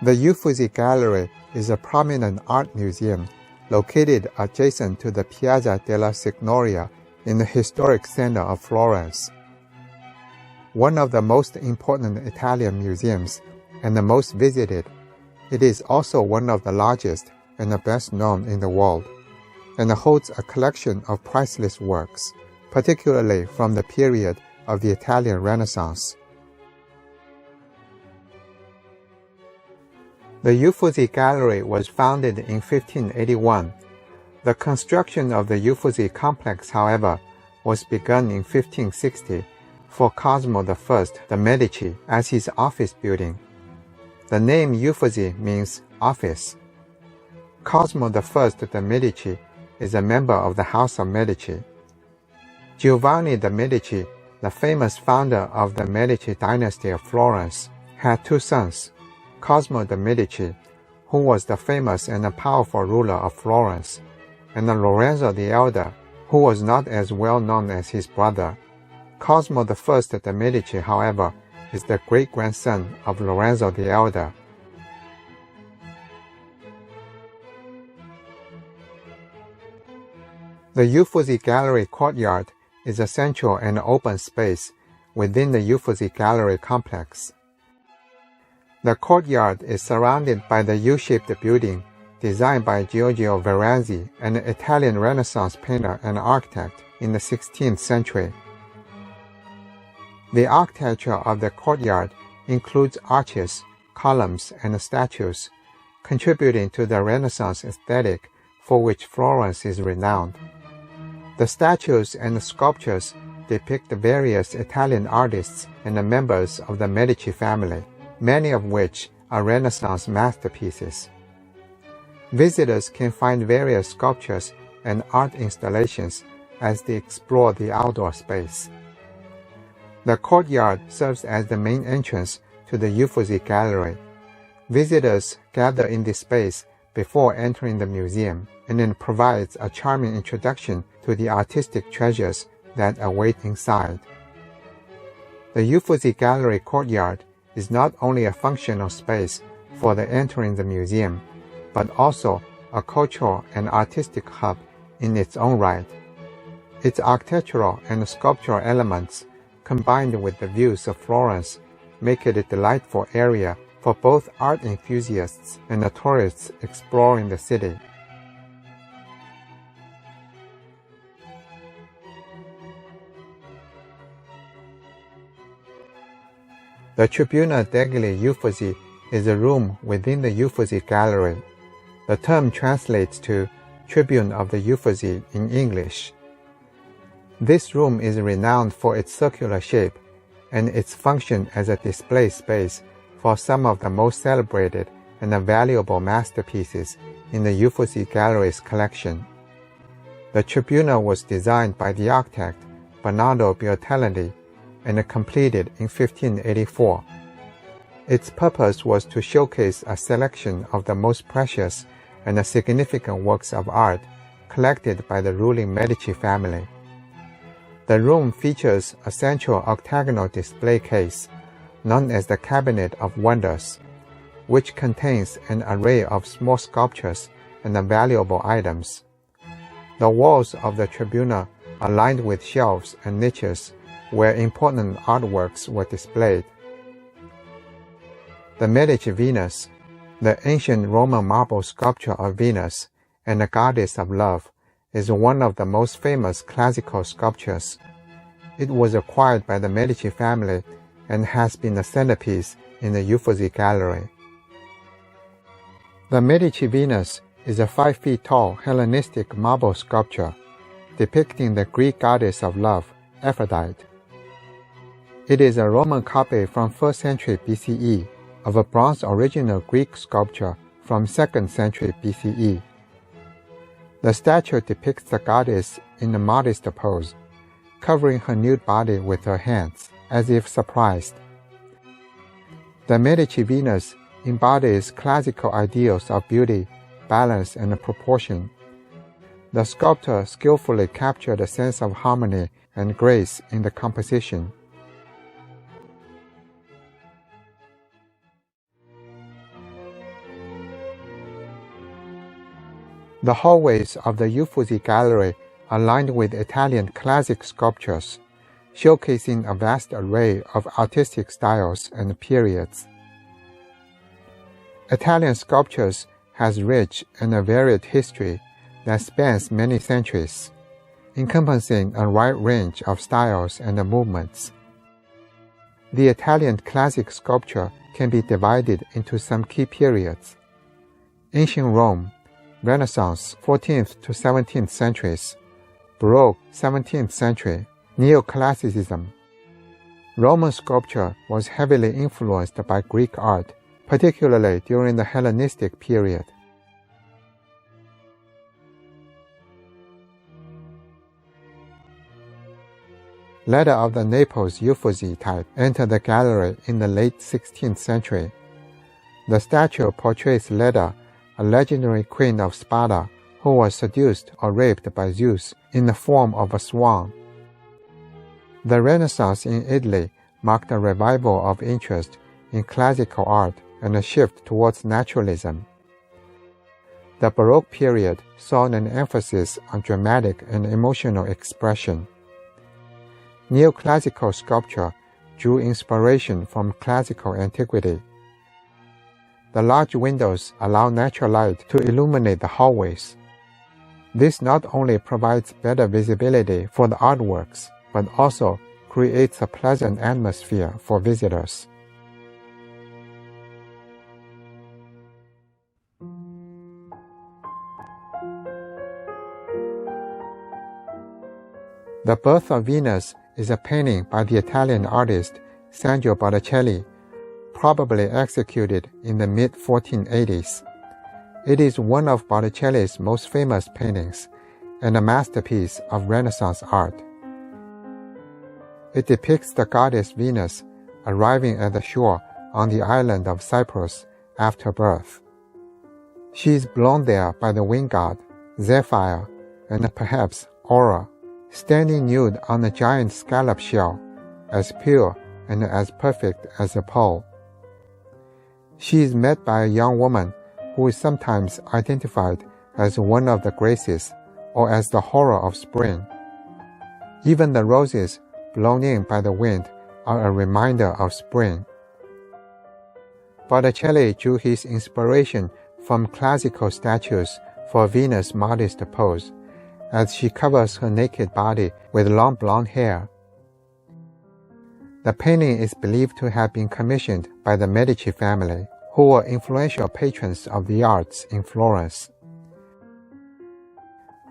The Uffizi Gallery is a prominent art museum located adjacent to the Piazza della Signoria in the historic center of Florence. One of the most important Italian museums and the most visited, it is also one of the largest and the best known in the world, and holds a collection of priceless works, particularly from the period of the Italian Renaissance. The Uffizi Gallery was founded in 1581. The construction of the Uffizi complex, however, was begun in 1560 for Cosimo I de' Medici as his office building. The name Uffizi means office. Cosimo I de' Medici is a member of the House of Medici. Giovanni de' Medici, the famous founder of the Medici dynasty of Florence, had two sons, Cosimo de' Medici, who was the famous and powerful ruler of Florence, and Lorenzo the Elder, who was not as well known as his brother. Cosimo I de' Medici, however, is the great-grandson of Lorenzo the Elder. The Uffizi Gallery courtyard is a central and open space within the Uffizi Gallery complex. The courtyard is surrounded by the U-shaped building designed by Giorgio Veranzi, an Italian Renaissance painter and architect in the 16th century. The architecture of the courtyard includes arches, columns, and statues, contributing to the Renaissance aesthetic for which Florence is renowned. The statues and sculptures depict various Italian artists and the members of the Medici family, many of which are Renaissance masterpieces. Visitors can find various sculptures and art installations as they explore the outdoor space. The courtyard serves as the main entrance to the Uffizi Gallery. Visitors gather in this space before entering the museum, and it provides a charming introduction to the artistic treasures that await inside. The Uffizi Gallery courtyard is not only a functional space for the entering the museum, but also a cultural and artistic hub in its own right. Its architectural and sculptural elements, combined with the views of Florence, make it a delightful area for both art enthusiasts and the tourists exploring the city. The Tribuna degli Uffizi is a room within the Uffizi Gallery. The term translates to Tribune of the Uffizi in English. This room is renowned for its circular shape and its function as a display space for some of the most celebrated and valuable masterpieces in the Uffizi Gallery's collection. The Tribuna was designed by the architect Bernardo Bertolini and completed in 1584. Its purpose was to showcase a selection of the most precious and significant works of art collected by the ruling Medici family. The room features a central octagonal display case, known as the Cabinet of Wonders, which contains an array of small sculptures and valuable items. The walls of the Tribuna are lined with shelves and niches where important artworks were displayed. The Medici Venus, the ancient Roman marble sculpture of Venus and the goddess of love, is one of the most famous classical sculptures. It was acquired by the Medici family and has been a centerpiece in the Uffizi Gallery. The Medici Venus is a 5 feet tall Hellenistic marble sculpture depicting the Greek goddess of love, Aphrodite. It is a Roman copy from 1st century BCE of a bronze original Greek sculpture from 2nd century BCE. The statue depicts the goddess in a modest pose, covering her nude body with her hands, as if surprised. The Medici Venus embodies classical ideals of beauty, balance, and proportion. The sculptor skillfully captured a sense of harmony and grace in the composition. The hallways of the Uffizi gallery are lined with Italian classic sculptures, showcasing a vast array of artistic styles and periods. Italian sculptures has rich and varied history that spans many centuries, encompassing a wide range of styles and movements. The Italian classic sculpture can be divided into some key periods: Ancient Rome, Renaissance, 14th to 17th centuries, Baroque, 17th century, Neoclassicism. Roman sculpture was heavily influenced by Greek art, particularly during the Hellenistic period. Letter of the Naples Uffizi type entered the gallery in the late 16th century. The statue portrays Leda, a legendary queen of Sparta who was seduced or raped by Zeus in the form of a swan. The Renaissance in Italy marked a revival of interest in classical art and a shift towards naturalism. The Baroque period saw an emphasis on dramatic and emotional expression. Neoclassical sculpture drew inspiration from classical antiquity. The large windows allow natural light to illuminate the hallways. This not only provides better visibility for the artworks, but also creates a pleasant atmosphere for visitors. The Birth of Venus is a painting by the Italian artist Sandro Botticelli, probably executed in the mid-1480s. It is one of Botticelli's most famous paintings and a masterpiece of Renaissance art. It depicts the goddess Venus arriving at the shore on the island of Cyprus after birth. She is blown there by the wind god, Zephyr, and perhaps Aura, standing nude on a giant scallop shell, as pure and as perfect as a pearl. She is met by a young woman who is sometimes identified as one of the Graces or as the horror of spring. Even the roses blown in by the wind are a reminder of spring. Botticelli drew his inspiration from classical statues for Venus' modest pose, as she covers her naked body with long blonde hair. The painting is believed to have been commissioned by the Medici family, who were influential patrons of the arts in Florence.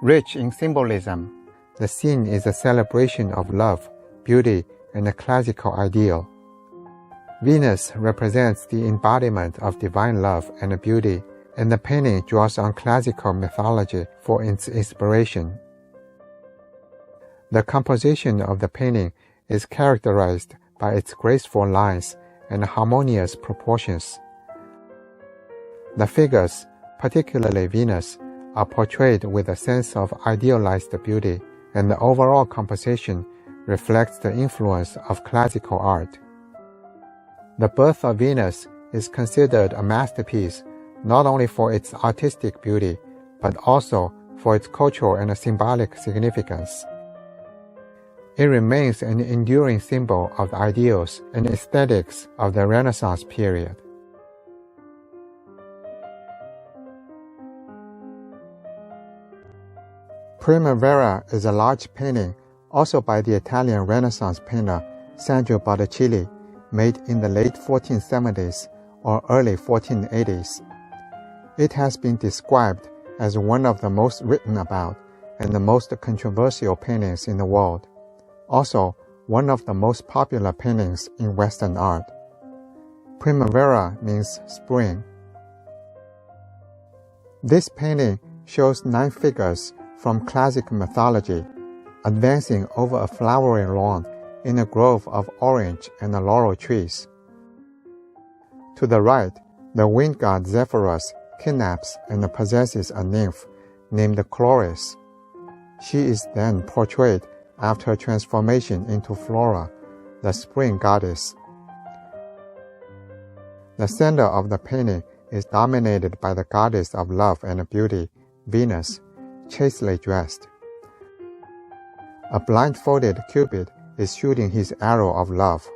Rich in symbolism, the scene is a celebration of love, beauty, and a classical ideal. Venus represents the embodiment of divine love and beauty, and the painting draws on classical mythology for its inspiration. The composition of the painting is characterized by its graceful lines and harmonious proportions. The figures, particularly Venus, are portrayed with a sense of idealized beauty, and the overall composition reflects the influence of classical art. The Birth of Venus is considered a masterpiece not only for its artistic beauty, but also for its cultural and symbolic significance. It remains an enduring symbol of the ideals and aesthetics of the Renaissance period. Primavera is a large painting, also by the Italian Renaissance painter Sandro Botticelli, made in the late 1470s or early 1480s. It has been described as one of the most written about and the most controversial paintings in the world. Also, one of the most popular paintings in Western art. Primavera means spring. This painting shows 9 figures from classic mythology, advancing over a flowery lawn in a grove of orange and laurel trees. To the right, the wind god Zephyrus kidnaps and possesses a nymph named Florence. She is then portrayed after transformation into Flora, the spring goddess. The center of the painting is dominated by the goddess of love and beauty, Venus, chastely dressed. A blindfolded Cupid is shooting his arrow of love.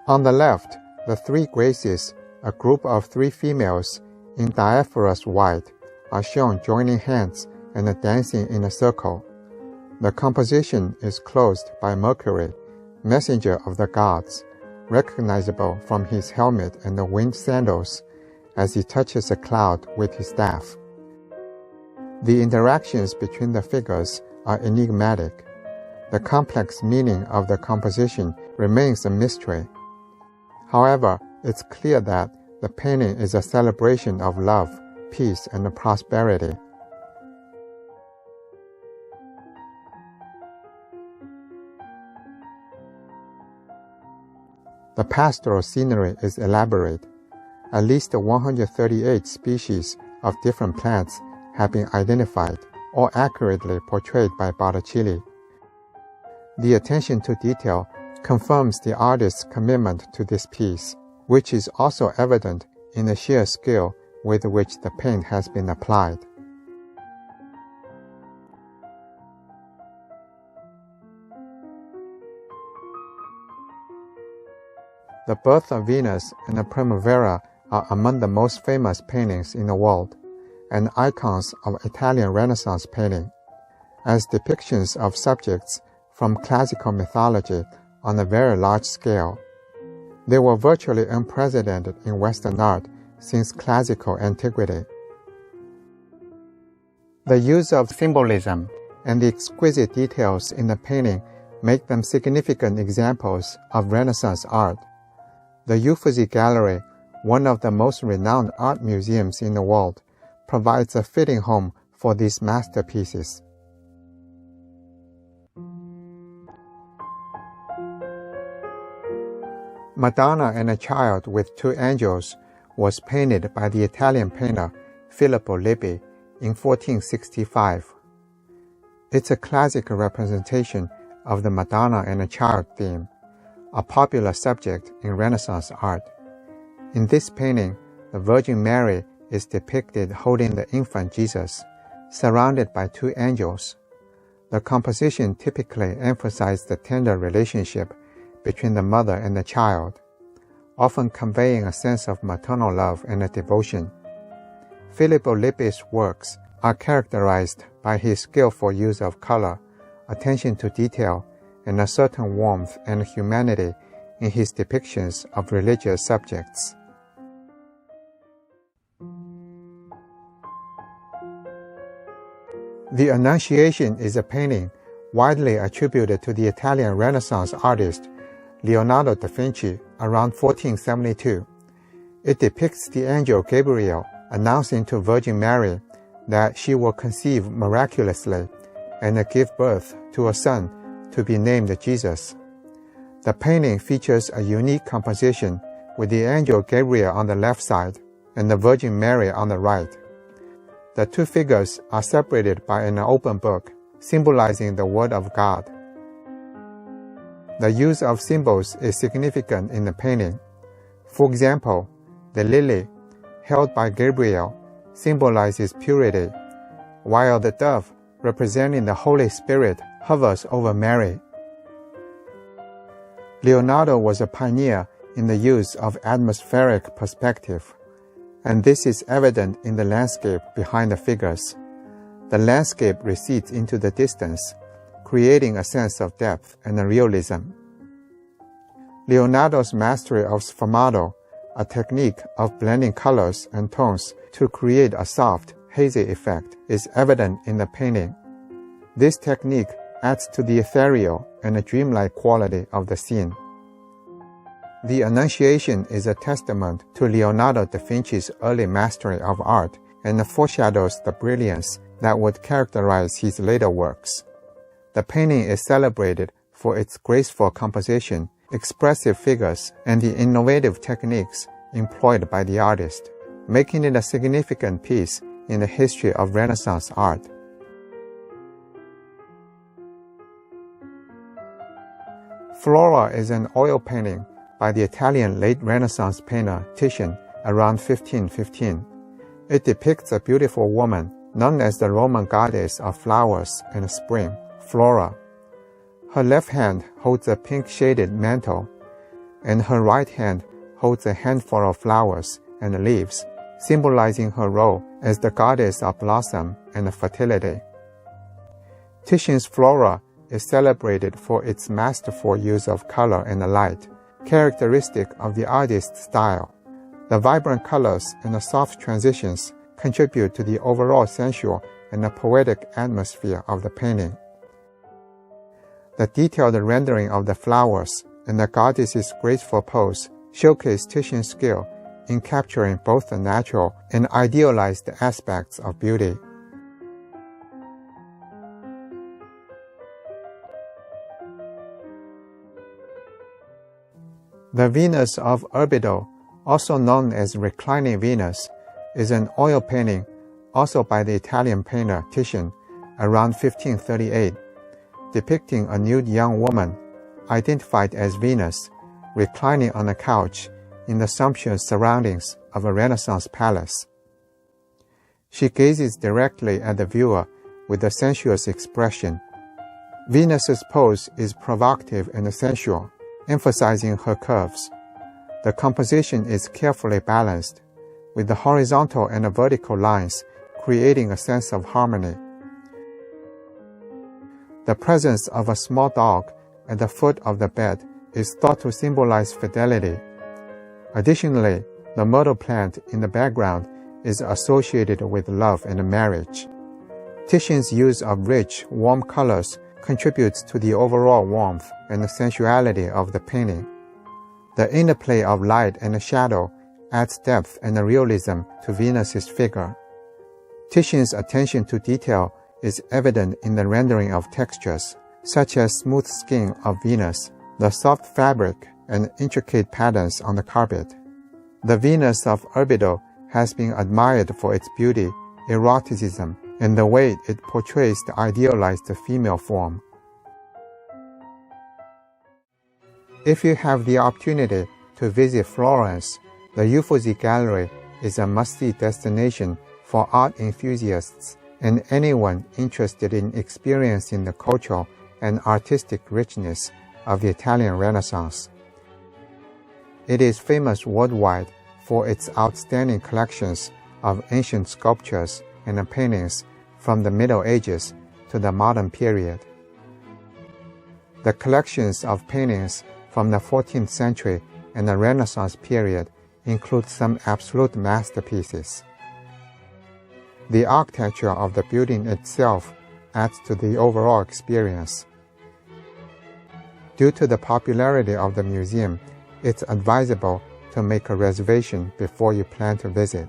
On the left, the three Graces, a group of three females in diaphanous white, are shown joining hands and dancing in a circle. The composition is closed by Mercury, messenger of the gods, recognizable from his helmet and the winged sandals, as he touches a cloud with his staff. The interactions between the figures are enigmatic. The complex meaning of the composition remains a mystery. However, it's clear that the painting is a celebration of love, peace, and prosperity. The pastoral scenery is elaborate. At least 138 species of different plants have been identified or accurately portrayed by Botticelli. The attention to detail confirms the artist's commitment to this piece, which is also evident in the sheer skill with which the paint has been applied. The Birth of Venus and the Primavera are among the most famous paintings in the world, and icons of Italian Renaissance painting, as depictions of subjects from classical mythology on a very large scale. They were virtually unprecedented in Western art since classical antiquity. The use of symbolism and the exquisite details in the painting make them significant examples of Renaissance art. The Uffizi Gallery, one of the most renowned art museums in the world, provides a fitting home for these masterpieces. Madonna and a Child with Two Angels was painted by the Italian painter Filippo Lippi in 1465. It's a classic representation of the Madonna and a Child theme, a popular subject in Renaissance art. In this painting, the Virgin Mary is depicted holding the infant Jesus, surrounded by two angels. The composition typically emphasizes the tender relationship between the mother and the child, often conveying a sense of maternal love and devotion. Filippo Lippi's works are characterized by his skillful use of color, attention to detail, and a certain warmth and humanity in his depictions of religious subjects. The Annunciation is a painting widely attributed to the Italian Renaissance artist Leonardo da Vinci around 1472. It depicts the angel Gabriel announcing to Virgin Mary that she will conceive miraculously and give birth to a son to be named Jesus. The painting features a unique composition with the angel Gabriel on the left side and the Virgin Mary on the right. The two figures are separated by an open book, symbolizing the Word of God. The use of symbols is significant in the painting. For example, the lily, held by Gabriel, symbolizes purity, while the dove, representing the Holy Spirit, hovers over Mary. Leonardo was a pioneer in the use of atmospheric perspective, and this is evident in the landscape behind the figures. The landscape recedes into the distance, creating a sense of depth and realism. Leonardo's mastery of sfumato, a technique of blending colors and tones to create a soft, hazy effect, is evident in the painting. This technique adds to the ethereal and dreamlike quality of the scene. The Annunciation is a testament to Leonardo da Vinci's early mastery of art and foreshadows the brilliance that would characterize his later works. The painting is celebrated for its graceful composition, expressive figures, and the innovative techniques employed by the artist, making it a significant piece in the history of Renaissance art. Flora is an oil painting by the Italian late Renaissance painter Titian around 1515. It depicts a beautiful woman known as the Roman goddess of flowers and spring, Flora. Her left hand holds a pink-shaded mantle, and her right hand holds a handful of flowers and leaves, symbolizing her role as the goddess of blossom and fertility. Titian's Flora is celebrated for its masterful use of color and light, characteristic of the artist's style. The vibrant colors and the soft transitions contribute to the overall sensual and poetic atmosphere of the painting. The detailed rendering of the flowers and the goddess's graceful pose showcase Titian's skill in capturing both the natural and idealized aspects of beauty. The Venus of Erbido, also known as Reclining Venus, is an oil painting also by the Italian painter Titian around 1538, depicting a nude young woman, identified as Venus, reclining on a couch in the sumptuous surroundings of a Renaissance palace. She gazes directly at the viewer with a sensuous expression. Venus's pose is provocative and sensual, emphasizing her curves. The composition is carefully balanced, with the horizontal and the vertical lines creating a sense of harmony. The presence of a small dog at the foot of the bed is thought to symbolize fidelity. Additionally, the myrtle plant in the background is associated with love and marriage. Titian's use of rich, warm colors contributes to the overall warmth and sensuality of the painting. The interplay of light and shadow adds depth and realism to Venus's figure. Titian's attention to detail is evident in the rendering of textures, such as smooth skin of Venus, the soft fabric, and intricate patterns on the carpet. The Venus of Erbido has been admired for its beauty, eroticism, and the way it portrays the idealized female form. If you have the opportunity to visit Florence, the Uffizi Gallery is a must-see destination for art enthusiasts and anyone interested in experiencing the cultural and artistic richness of the Italian Renaissance. It is famous worldwide for its outstanding collections of ancient sculptures and paintings from the Middle Ages to the modern period. The collections of paintings from the 14th century and the Renaissance period include some absolute masterpieces. The architecture of the building itself adds to the overall experience. Due to the popularity of the museum, it's advisable to make a reservation before you plan to visit.